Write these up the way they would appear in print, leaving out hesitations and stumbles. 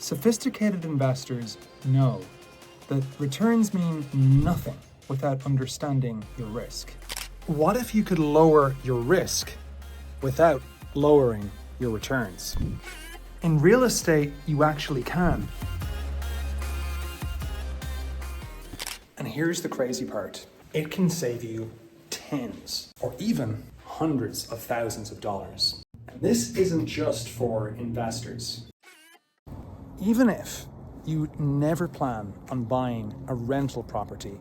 Sophisticated investors know that returns mean nothing without understanding your risk. What if you could lower your risk without lowering your returns? In real estate, you actually can. And here's the crazy part. It can save you tens or even hundreds of thousands of dollars. And this isn't just for investors. Even if you never plan on buying a rental property,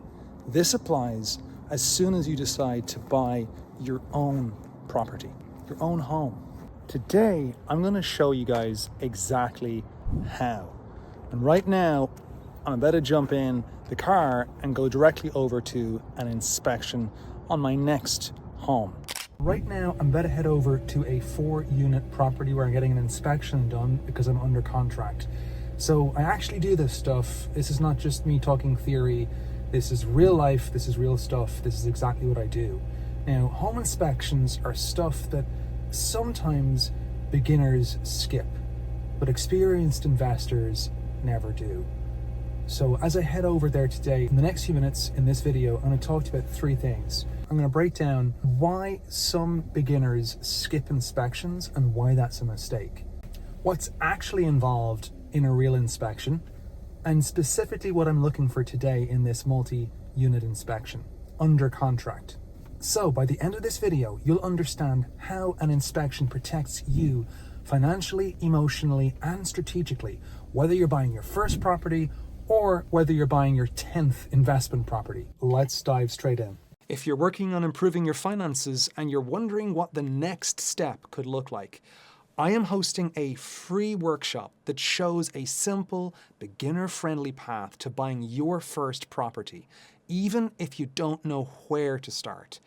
this applies as soon as you decide to buy your own property, your own home. Today, I'm going to show you guys exactly how. And right now, I'm about to jump in the car and go directly over to an inspection on my next home. Right now, I'm about to head over to a 4-unit property where I'm getting an inspection done because I'm under contract. So I actually do this stuff. This is not just me talking theory. This is real life. This is real stuff. This is exactly what I do. Now, home inspections are stuff that sometimes beginners skip, but experienced investors never do. So as I head over there today, in the next few minutes in this video, I'm going to talk to you about 3 things. I'm going to break down why some beginners skip inspections and why that's a mistake, what's actually involved in a real inspection, and specifically what I'm looking for today in this multi-unit inspection under contract. So by the end of this video, you'll understand how an inspection protects you financially, emotionally, and strategically, whether you're buying your first property or whether you're buying your 10th investment property. Let's dive straight in. If you're working on improving your finances and you're wondering what the next step could look like, I am hosting a free workshop that shows a simple, beginner-friendly path to buying your first property, even if you don't know where to start.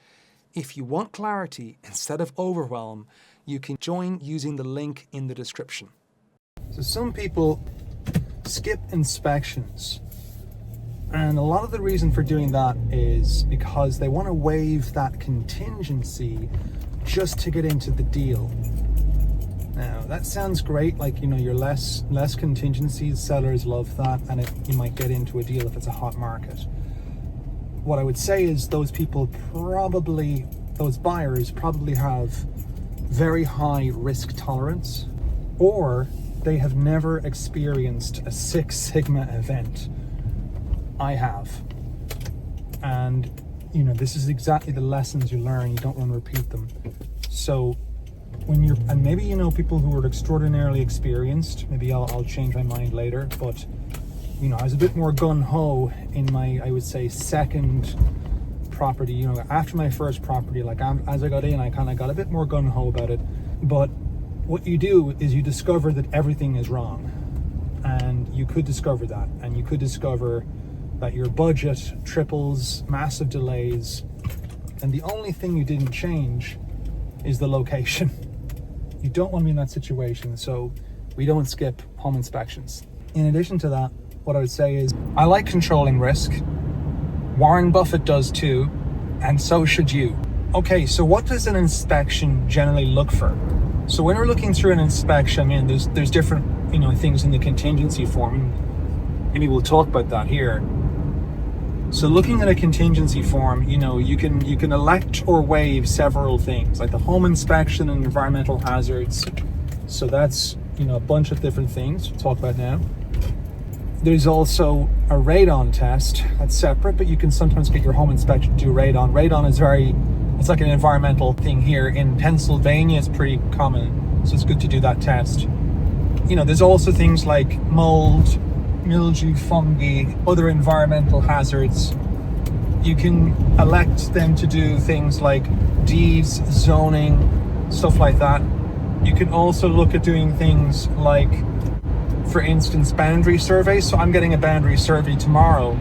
If you want clarity instead of overwhelm, you can join using the link in the description. So some people skip inspections, and a lot of the reason for doing that is because they want to waive that contingency just to get into the deal. Now that sounds great, like, you know, you're less contingencies, sellers love that, and you might get into a deal if it's a hot market. What I would say is those buyers probably have very high risk tolerance, or they have never experienced a Six Sigma event. I have. And, you know, this is exactly the lessons you learn. You don't want to repeat them. So and maybe, you know, people who are extraordinarily experienced, maybe I'll change my mind later, but, you know, I was a bit more gung-ho in my, I would say, second property. You know, after my first property, like as I got in, I kind of got a bit more gung-ho about it. But what you do is you discover that everything is wrong, and you could discover that, and you could discover that your budget triples, massive delays, and the only thing you didn't change is the location. You don't want to be in that situation, so we don't skip home inspections. In addition to that, what I would say is I like controlling risk. Warren Buffett does too, and so should you. Okay, so what does an inspection generally look for? So when we're looking through an inspection, I mean, there's different, you know, things in the contingency form. Maybe we'll talk about that here. So looking at a contingency form, you know, you can elect or waive several things, like the home inspection and environmental hazards. So that's, you know, a bunch of different things we'll talk about now. There's also a radon test that's separate, but you can sometimes get your home inspection to do radon. Radon is it's like an environmental thing here. In Pennsylvania, it's pretty common, so it's good to do that test. You know, there's also things like mold, mildew, fungi, other environmental hazards. You can elect them to do things like deeds, zoning, stuff like that. You can also look at doing things like, for instance, boundary surveys. So I'm getting a boundary survey tomorrow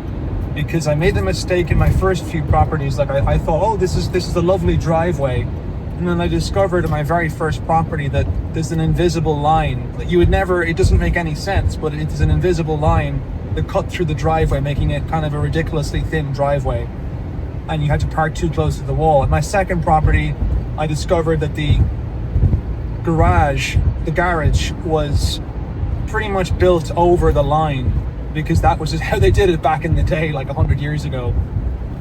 because I made the mistake in my first few properties. Like I thought, oh, this is a lovely driveway. And then I discovered in my very first property that there's an invisible line that you would never, it doesn't make any sense, but it is an invisible line that cut through the driveway, making it kind of a ridiculously thin driveway. And you had to park too close to the wall. At my second property, I discovered that the garage was pretty much built over the line because that was just how they did it back in the day, like 100 years ago.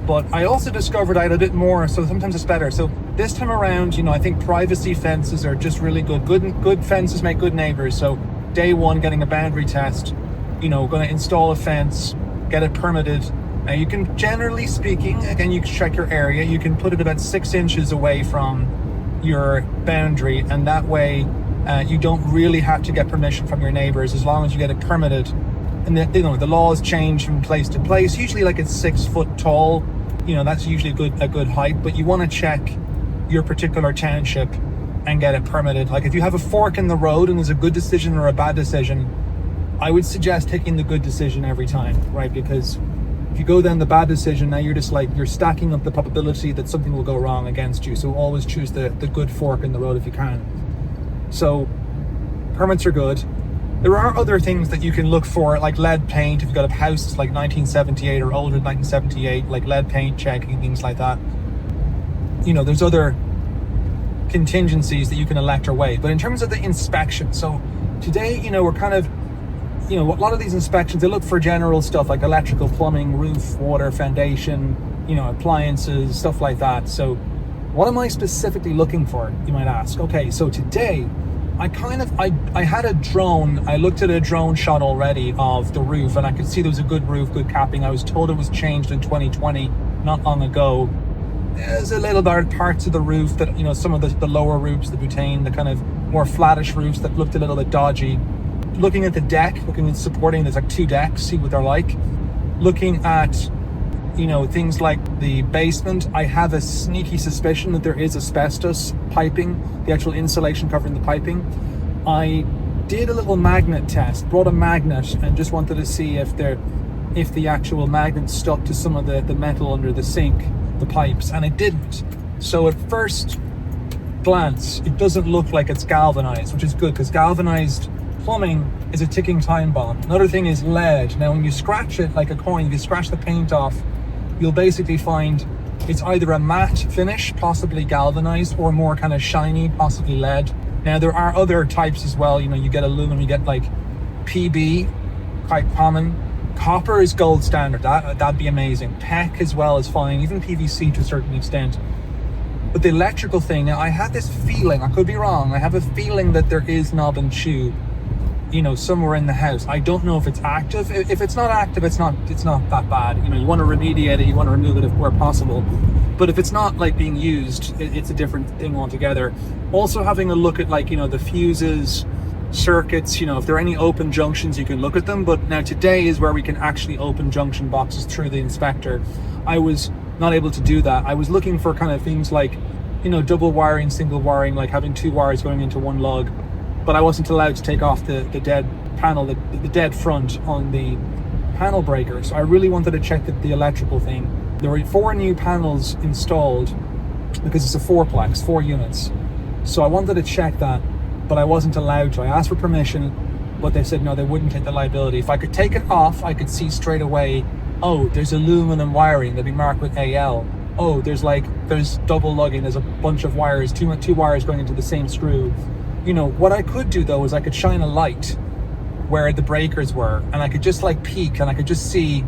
But I also discovered I had a bit more, so sometimes it's better. So this time around, I think privacy fences are just really good. Good fences make good neighbors. So day one, getting a boundary test, going to install a fence, get it permitted. Now you can, generally speaking, again, you can check your area, you can put it about 6 inches away from your boundary, and that way you don't really have to get permission from your neighbors as long as you get it permitted. And the laws change from place to place. Usually, like, it's 6 foot tall. That's usually a good height. But you want to check your particular township and get it permitted. Like, if you have a fork in the road and there's a good decision or a bad decision, I would suggest taking the good decision every time, right? Because if you go down the bad decision, now you're stacking up the probability that something will go wrong against you. So always choose the good fork in the road if you can. So permits are good. There are other things that you can look for, like lead paint. If you've got a house that's like 1978 or older than 1978, like lead paint checking, things like that. There's other contingencies that you can elect or waive. But in terms of the inspection, so today, we're kind of, a lot of these inspections, they look for general stuff like electrical, plumbing, roof, water, foundation, appliances, stuff like that. So what am I specifically looking for, you might ask? Okay, so today, I had a drone. I looked at a drone shot already of the roof, and I could see there was a good roof, good capping. I was told it was changed in 2020, not long ago. There's a little bit parts of the roof that, some of the lower roofs, the butane, the kind of more flattish roofs that looked a little bit dodgy. Looking at the deck, looking at supporting, there's like 2 decks, see what they're like. Looking at, things like the basement, I have a sneaky suspicion that there is asbestos piping, the actual insulation covering the piping. I did a little magnet test, brought a magnet, and just wanted to see if the actual magnet stuck to some of the metal under the sink, the pipes, and it didn't. So at first glance, it doesn't look like it's galvanized, which is good, because galvanized plumbing is a ticking time bomb. Another thing is lead. Now, when you scratch it like a coin, if you scratch the paint off, you'll basically find it's either a matte finish, possibly galvanized, or more kind of shiny, possibly lead. Now, there are other types as well. You get aluminum, you get like PB, quite common. Copper is gold standard. That'd be amazing. PEC as well is fine, even PVC to a certain extent. But the electrical thing, now I had this feeling, I could be wrong, I have a feeling that there is knob and tube, somewhere in the house. I don't know if it's active. If it's not active, it's not that bad. You want to remediate it, you want to remove it if where possible. But if it's not like being used, it's a different thing altogether. Also having a look at the fuses, circuits, if there are any open junctions, you can look at them. But now today is where we can actually open junction boxes through the inspector. I was not able to do that. I was looking for kind of things like, double wiring, single wiring, like having 2 wires going into one lug. But I wasn't allowed to take off the dead panel, the dead front on the panel breaker. So I really wanted to check the electrical thing. There were 4 new panels installed because it's a fourplex, 4 units. So I wanted to check that, but I wasn't allowed to. I asked for permission, but they said no, they wouldn't take the liability. If I could take it off, I could see straight away, oh, there's aluminum wiring, they'd be marked with AL. Oh, there's double lugging, there's a bunch of wires, two wires going into the same screw. What I could do though is I could shine a light where the breakers were, and I could just peek, and I could just see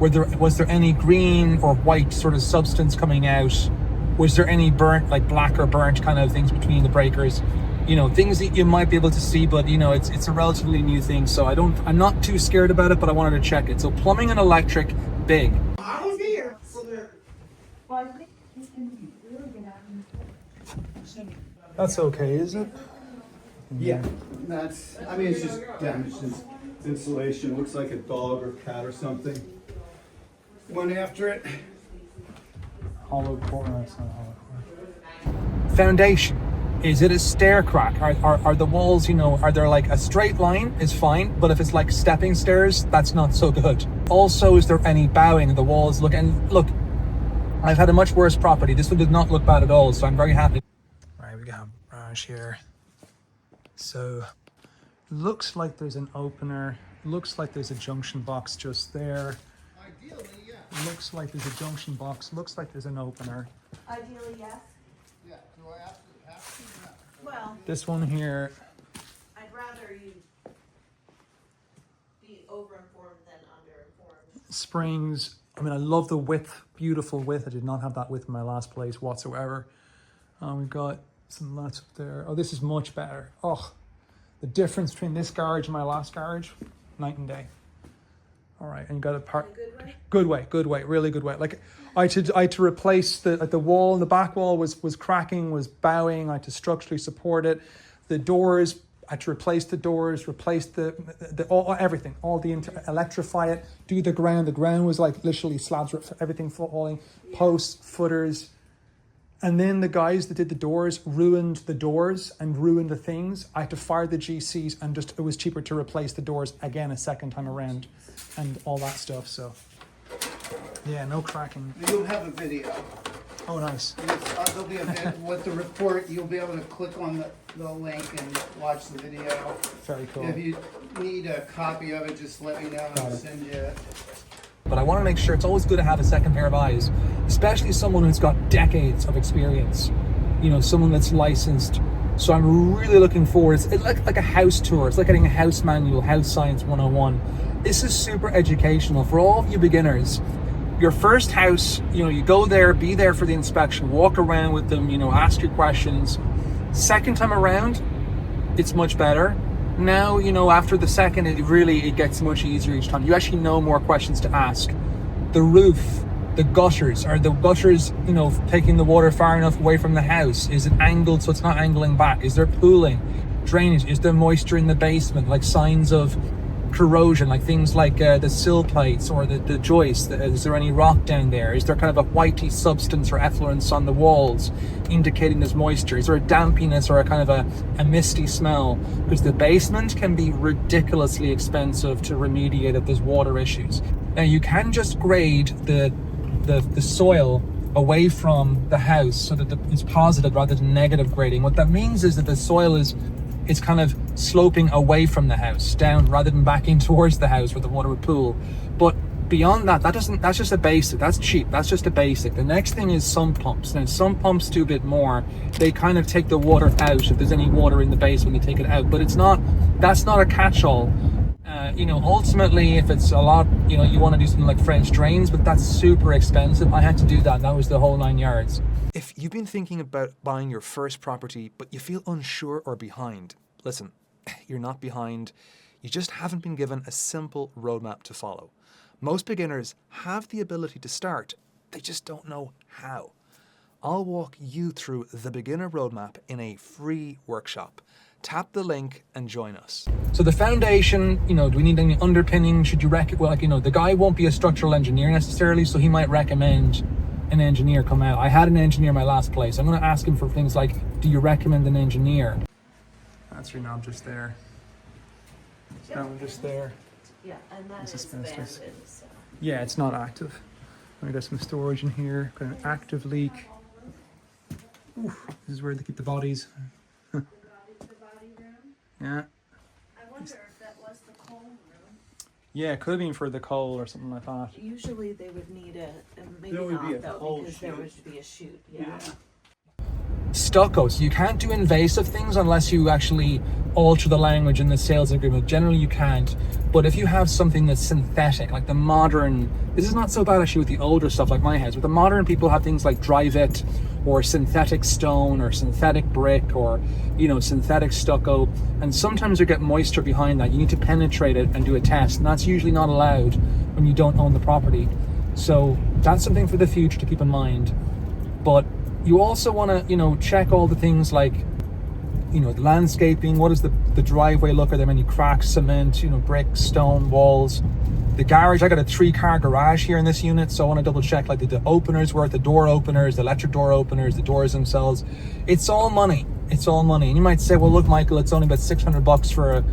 was there any green or white sort of substance coming out? Was there any burnt, like black or burnt kind of things between the breakers? Things that you might be able to see, but it's a relatively new thing, so I'm not too scared about it, but I wanted to check it. So plumbing and electric, big. I was here. That's okay, is it? Yeah, it's just damaged insulation. It looks like a dog or cat or something went after it. Hollow core, that's not hollow core. Foundation. Is it a stair crack? Are the walls, are there like a straight line is fine, but if it's like stepping stairs, that's not so good. Also, is there any bowing? The walls look, I've had a much worse property. This one did not look bad at all, so I'm very happy. Right, we got Raj here. So, looks like there's an opener. Looks like there's a junction box just there. Ideally, yeah. Looks like there's a junction box. Looks like there's an opener. Ideally, yes. Yeah, do I have to? Well, This one here. I'd rather you over-informed than under-informed. Springs. I mean, I love the width, beautiful width. I did not have that width in my last place whatsoever. We've got some mats up there. Oh, this is much better. Oh, the difference between this garage and my last garage, night and day. All right, and you got a part. Good way, really good way. Like I had to replace the wall. The back wall was cracking, was bowing. I had to structurally support it. The doors, I had to replace the doors, replace everything, electrify it, do the ground. The ground was like literally slabs, everything falling, posts, footers. And then the guys that did the doors ruined the doors and ruined the things. I had to fire the GCs and it was cheaper to replace the doors again a second time around and all that stuff. So yeah, no cracking. You'll have a video. Oh, nice. There'll be a video with the report. You'll be able to click on the link and watch the video. Very cool. If you need a copy of it, just let me know and I'll send you it. But I want to make sure it's always good to have a second pair of eyes, especially someone who's got decades of experience, you know, someone that's licensed. So I'm really looking forward. It's like a house tour. It's like getting a house manual, house science 101. This is super educational for all of you beginners. Your first house, you know, you go there, be there for the inspection, walk around with them, you know, ask your questions. Second time around, it's much better. Now, you know, after the second, it gets much easier each time. You actually know more questions to ask. The roof, the gutters, are the gutters, you know, taking the water far enough away from the house? Is it angled so it's not angling back? Is there pooling, drainage? Is there moisture in the basement, like signs of corrosion, like things like the sill plates or the joists? Is there any rock down there? Is there kind of a whitey substance or effluence on the walls indicating there's moisture? Is there a dampiness or a kind of a misty smell? Because the basement can be ridiculously expensive to remediate if there's water issues. Now you can just grade the soil away from the house so that it's positive rather than negative grading. What that means is that the soil it's kind of sloping away from the house, down rather than back in towards the house where the water would pool. But beyond that, that's just a basic. That's cheap. That's just a basic. The next thing is sump pumps. Now, sump pumps do a bit more. They kind of take the water out. If there's any water in the basement, they take it out. But that's not a catch-all. You know, ultimately, if it's a lot, you know, you want to do something like French drains, but that's super expensive. I had to do that. That was the whole 9 yards. If you've been thinking about buying your first property, but you feel unsure or behind, listen, you're not behind. You just haven't been given a simple roadmap to follow. Most beginners have the ability to start. They just don't know how. I'll walk you through the beginner roadmap in a free workshop. Tap the link and join us. So the foundation, you know, do we need any underpinning? Should you well, like, you know, the guy won't be a structural engineer necessarily, so he might recommend an engineer come out. I had an engineer in my last place. I'm going to ask him for things like, do you recommend an engineer? That's your knob just there. That one just there. Yeah, and that This is is asbestos. banded, so. Yeah, it's not active. We got some storage in here. Got an active leak. Oof, this is where they keep the bodies. Yeah. I wonder if that was the coal room. Yeah, it could have been for the coal or something like that. Usually they would need maybe There would not be a though, coal because there chute. would be a chute, yeah. Stucco, so you can't do invasive things unless you actually alter the language in the sales agreement. Generally you can't, but if you have something that's synthetic, like the modern, this is not so bad actually with the older stuff like my house, but the modern people have things like Dryvit or synthetic stone or synthetic brick or, you know, synthetic stucco, and sometimes you get moisture behind that. You need to penetrate it and do a test, and that's usually not allowed when you don't own the property. So that's something for the future to keep in mind. But you also want to, you know, check all the things like, you know, the landscaping. What does the driveway look? Are there any cracks, cement, you know, brick, stone, walls? The garage, I got a 3-car garage here in this unit, so I want to double check like the openers work, the door openers, the electric door openers, the doors themselves. It's all money. It's all money. And you might say, well, look, Michael, it's only about $600 for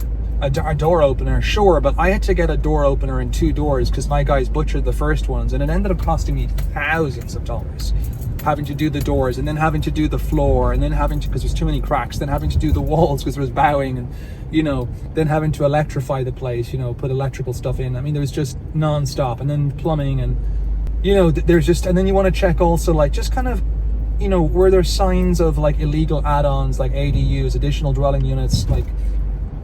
a door opener. Sure, but I had to get a door opener and 2 doors because my guys butchered the first ones, and it ended up costing me thousands of dollars. Having to do the doors, and then having to do the floor, and then having to, because there's too many cracks, then having to do the walls because there was bowing, and, you know, then having to electrify the place, you know, put electrical stuff in. I mean, there was just non-stop, and then plumbing, and, you know, there's just, and then you want to check also, like, just kind of, you know, were there signs of like illegal add-ons like ADUs, additional dwelling units, like,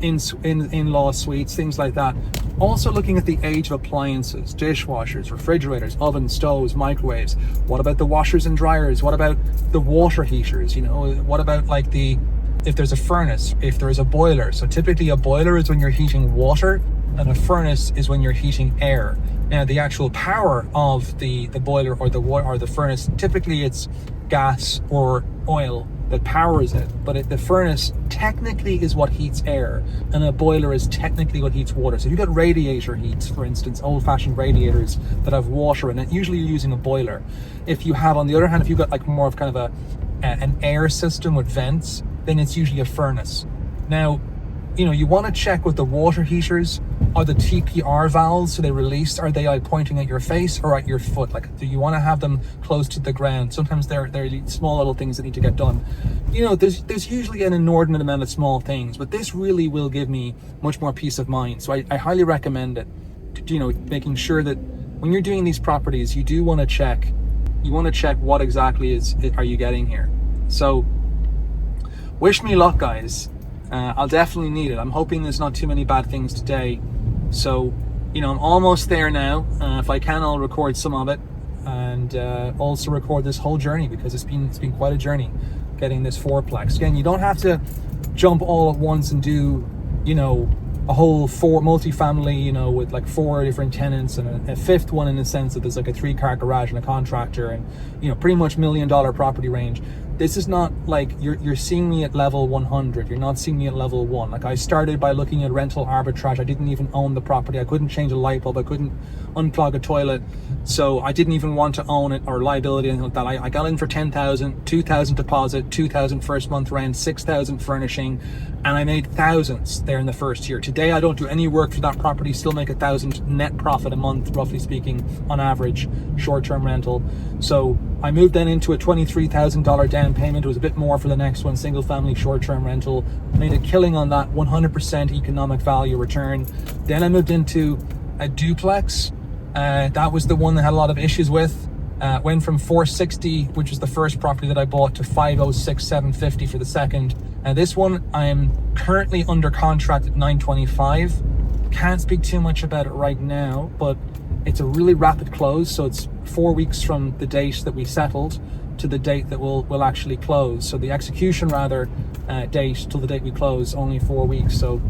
in-law suites, things like that. Also looking at the age of appliances, dishwashers, refrigerators, ovens, stoves, microwaves. What about the washers and dryers? What about the water heaters? You know, what about like if there's a furnace, if there is a boiler. So typically a boiler is when you're heating water, and a furnace is when you're heating air. Now the actual power of the boiler or the furnace, typically it's gas or oil that powers it, but the furnace technically is what heats air, and a boiler is technically what heats water. So you've got radiator heats, for instance, old-fashioned radiators that have water in it. Usually you're using a boiler. If you have, on the other hand, if you've got like more of kind of an air system with vents, then it's usually a furnace. Now, you know, you want to check with the water heaters. Are the TPR valves, so they release, are they like pointing at your face or at your foot? Like, do you want to have them close to the ground? Sometimes they're small little things that need to get done. You know, there's usually an inordinate amount of small things, but this really will give me much more peace of mind. So I highly recommend it. You know, making sure that when you're doing these properties, you do want to check. You want to check what exactly are you getting here. So, wish me luck, guys. I'll definitely need it. I'm hoping there's not too many bad things today. So, you know, I'm almost there now. If I can, I'll record some of it, and also record this whole journey, because it's been quite a journey getting this fourplex. Again, you don't have to jump all at once and do, you know, a whole multi-family, you know, with like 4 different tenants and a fifth one, in the sense that there's like a 3-car garage and a contractor, and, you know, pretty much $1 million property range. This is not like you're seeing me at level 100. You're not seeing me at level 1. Like, I started by looking at rental arbitrage. I didn't even own the property. I couldn't change a light bulb. I couldn't unplug a toilet. So I didn't even want to own it, or liability, anything like that. I got in for 10,000, 2,000 deposit, 2,000 first month rent, 6,000 furnishing, and I made thousands there in the first year. Today I don't do any work for that property, still make 1,000 net profit a month, roughly speaking, on average, short-term rental. So I moved then into a $23,000 down payment. It was a bit more for the next one, single family short-term rental. Made a killing on that, 100% economic value return. Then I moved into a duplex. That was the one that had a lot of issues with. Went from 460, which was the first property that I bought, to 506, 750 for the second. This one I'm currently under contract at 925. Can't speak too much about it right now, but it's a really rapid close. So it's 4 weeks from the date that we settled to the date that we'll actually close. So the execution date till the date we close, only 4 weeks. So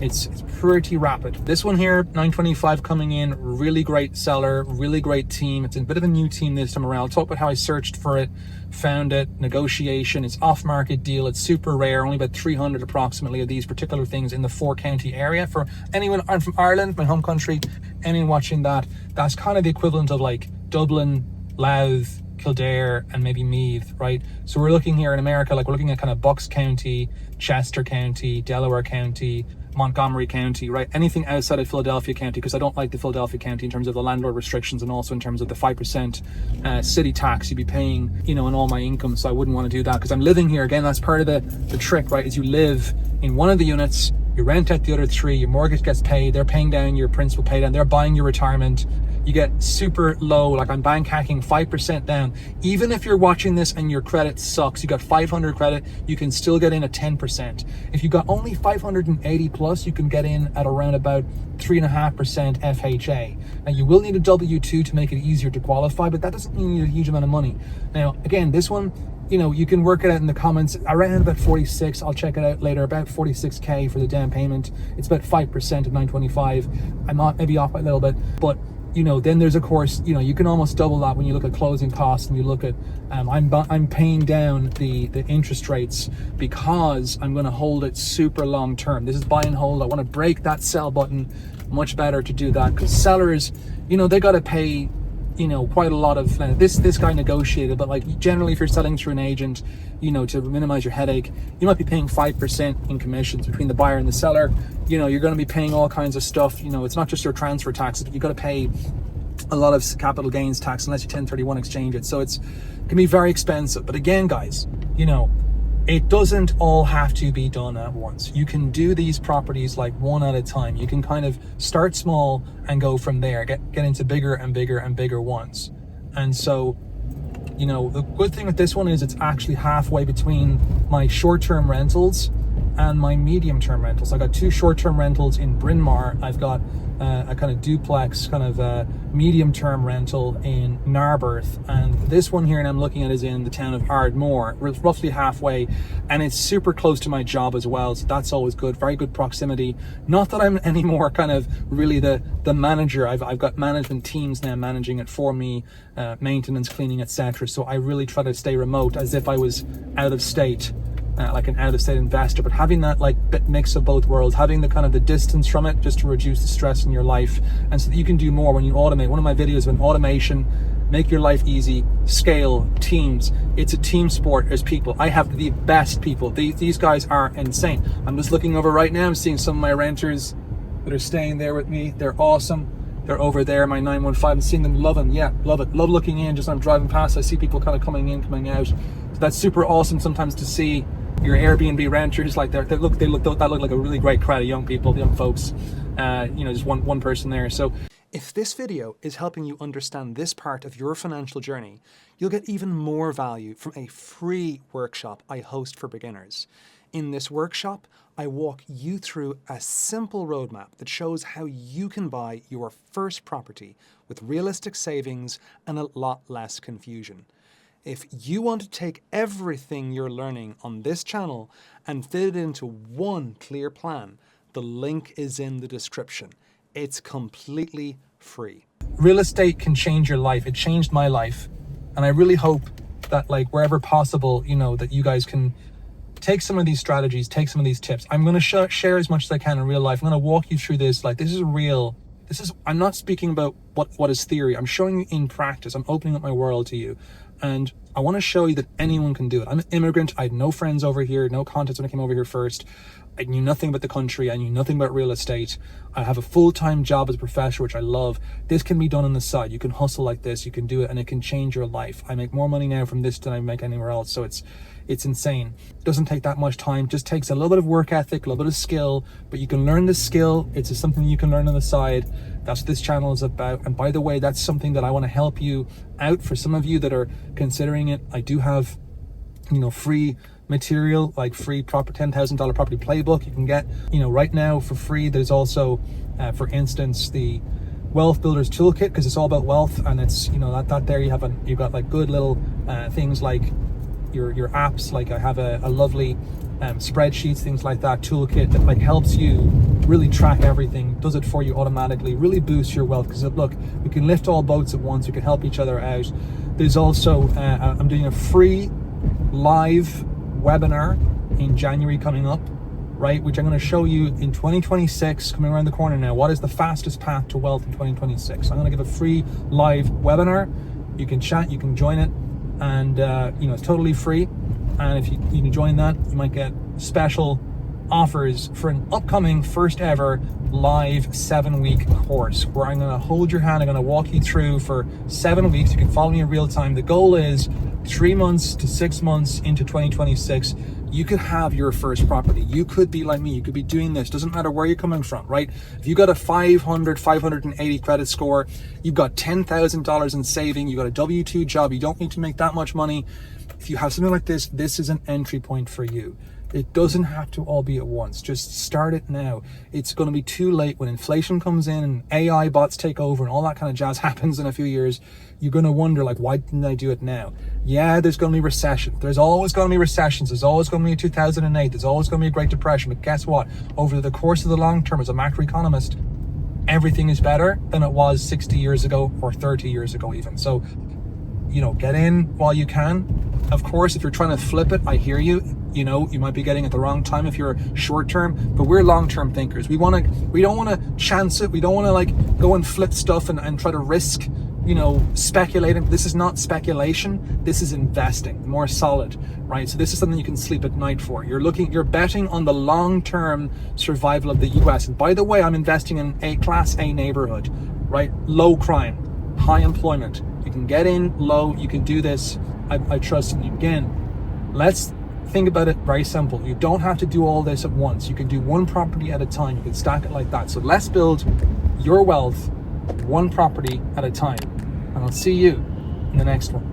it's pretty rapid. This one here, 925 coming in, really great seller, really great team. It's a bit of a new team this time around. I'll talk about how I searched for it, found it, negotiation. It's off-market deal. It's super rare. Only about 300 approximately of these particular things in the 4-county area. For anyone, I'm from Ireland, my home country. Anyone watching that's kind of the equivalent of like Dublin, Louth, Kildare, and maybe Meath, right? So we're looking here in America, like we're looking at kind of Bucks County, Chester County, Delaware County, Montgomery County, right? Anything outside of Philadelphia County, because I don't like the Philadelphia County in terms of the landlord restrictions, and also in terms of the 5% city tax you'd be paying, you know, on all my income. So I wouldn't want to do that, because I'm living here. Again, that's part of the trick, right? Is you live in one of the units, you rent out the other 3, your mortgage gets paid, they're paying down your principal pay down, they're buying your retirement. You get super low, like I'm bank hacking 5% down. Even if you're watching this and your credit sucks, you got 500 credit, you can still get in at 10%. If you got only 580 plus, you can get in at around about 3.5% FHA. Now you will need a W-2 to make it easier to qualify, but that doesn't mean you need a huge amount of money. Now, again, this one, you know, you can work it out in the comments. Around about 46, I'll check it out later, about 46K for the down payment. It's about 5% of 925. I'm not, maybe off by a little bit, but you know, then there's, of course, you know, you can almost double that when you look at closing costs, and you look at, I'm paying down the interest rates, because I'm going to hold it super long term. This is buy and hold. I want to break that sell button. Much better to do that, because sellers, you know, they got to pay, you know, quite a lot of, this guy negotiated, but like generally if you're selling through an agent, you know, to minimize your headache, you might be paying 5% in commissions between the buyer and the seller. You know, you're going to be paying all kinds of stuff. You know, it's not just your transfer taxes, but you got to pay a lot of capital gains tax unless you 1031 exchange it. So it can be very expensive. But again, guys, you know, it doesn't all have to be done at once. You can do these properties like one at a time. You can kind of start small and go from there, get into bigger and bigger and bigger ones. And so, you know, the good thing with this one is it's actually halfway between my short-term rentals and my medium-term rentals. I got 2 short-term rentals in Bryn Mawr. I've got a kind of duplex kind of medium-term rental in Narberth, and this one here and I'm looking at is in the town of Ardmore, roughly halfway, and it's super close to my job as well, so that's always good. Very good proximity. Not that I'm anymore kind of really the manager. I've got management teams now managing it for me, maintenance, cleaning, etc. So I really try to stay remote as if I was out of state. Like an out-of-state investor, but having that like bit mix of both worlds, having the kind of the distance from it just to reduce the stress in your life, and so that you can do more when you automate. One of my videos on automation, make your life easy, scale, teams. It's a team sport as people. I have the best people. These guys are insane. I'm just looking over right now, I'm seeing some of my renters that are staying there with me. They're awesome. They're over there, my 915, and seeing them, love them. Yeah, love it. Love looking in, just when I'm driving past, I see people kind of coming in, coming out. So that's super awesome sometimes to see your Airbnb renters, like they look like a really great crowd of young people, young folks. Just one person there. So if this video is helping you understand this part of your financial journey, you'll get even more value from a free workshop I host for beginners. In this workshop, I walk you through a simple roadmap that shows how you can buy your first property with realistic savings and a lot less confusion. If you want to take everything you're learning on this channel and fit it into one clear plan, the link is in the description. It's completely free. Real estate can change your life. It changed my life. And I really hope that, like, wherever possible, that you guys can take some of these strategies, take some of these tips. I'm going to share as much as I can in real life. I'm going to walk you through this. Like, this is real. I'm not speaking about what is theory. I'm showing you in practice. I'm opening up my world to you. And I want to show you that anyone can do it. I'm an immigrant. I had no friends over here, no contacts when I came over here first. I knew nothing about the country. I knew nothing about real estate. I have a full-time job as a professor, which I love. This can be done on the side. You can hustle like this. You can do it, and it can change your life. I make more money now from this than I make anywhere else. So it's insane. It doesn't take that much time. It just takes a little bit of work ethic, a little bit of skill, but you can learn the skill. It's just something you can learn on the side. That's what this channel is about. And by the way, that's something that I want to help you out. For some of you that are considering it, I do have, free material, like free $10,000 property playbook you can get, right now for free. There's also, for instance, the Wealth Builders Toolkit, because it's all about wealth, and it's, that there you've got like good little things like your apps. Like I have a lovely spreadsheets, things like that, toolkit that like helps you really track everything, does it for you automatically, really boosts your wealth. Because look, we can lift all boats at once, we can help each other out. There's also I'm doing a free live webinar in January coming up, right, which I'm going to show you in 2026, coming around the corner now. What is the fastest path to wealth in 2026? I'm going to give a free live webinar. You can chat, you can join it, and it's totally free. And if you can join that, you might get special offers for an upcoming first ever live 7-week course where I'm going to hold your hand. I'm going to walk you through for 7 weeks. You can follow me in real time. The goal is 3 months to 6 months into 2026, you could have your first property. You could be like me. You could be doing this. Doesn't matter where you're coming from, right? If you got a 580 credit score, you've got $10,000 in saving, you got a W-2 job, you don't need to make that much money. If you have something like this, this is an entry point for you. It doesn't have to all be at once. Just start it now. It's going to be too late when inflation comes in and AI bots take over and all that kind of jazz happens in a few years. You're going to wonder, like, why didn't I do it now? Yeah, there's going to be recession. There's always going to be recessions. There's always going to be a 2008. There's always going to be a Great Depression. But guess what? Over the course of the long term, as a macroeconomist, everything is better than it was 60 years ago or 30 years ago even. So, get in while you can. Of course, if you're trying to flip it, I hear you. You might be getting it the wrong time if you're short term, but we're long-term thinkers. We don't want to chance it. We don't want to like go and flip stuff and try to risk, speculating. This is not speculation. This is investing, more solid, right? So this is something you can sleep at night for. You're betting on the long-term survival of the US. And by the way, I'm investing in a Class A neighborhood, right? Low crime, high employment. You can get in low. You can do this. I trust in you. Again, let's think about it very simple. You don't have to do all this at once. You can do one property at a time. You can stack it like that. So let's build your wealth one property at a time. And I'll see you in the next one.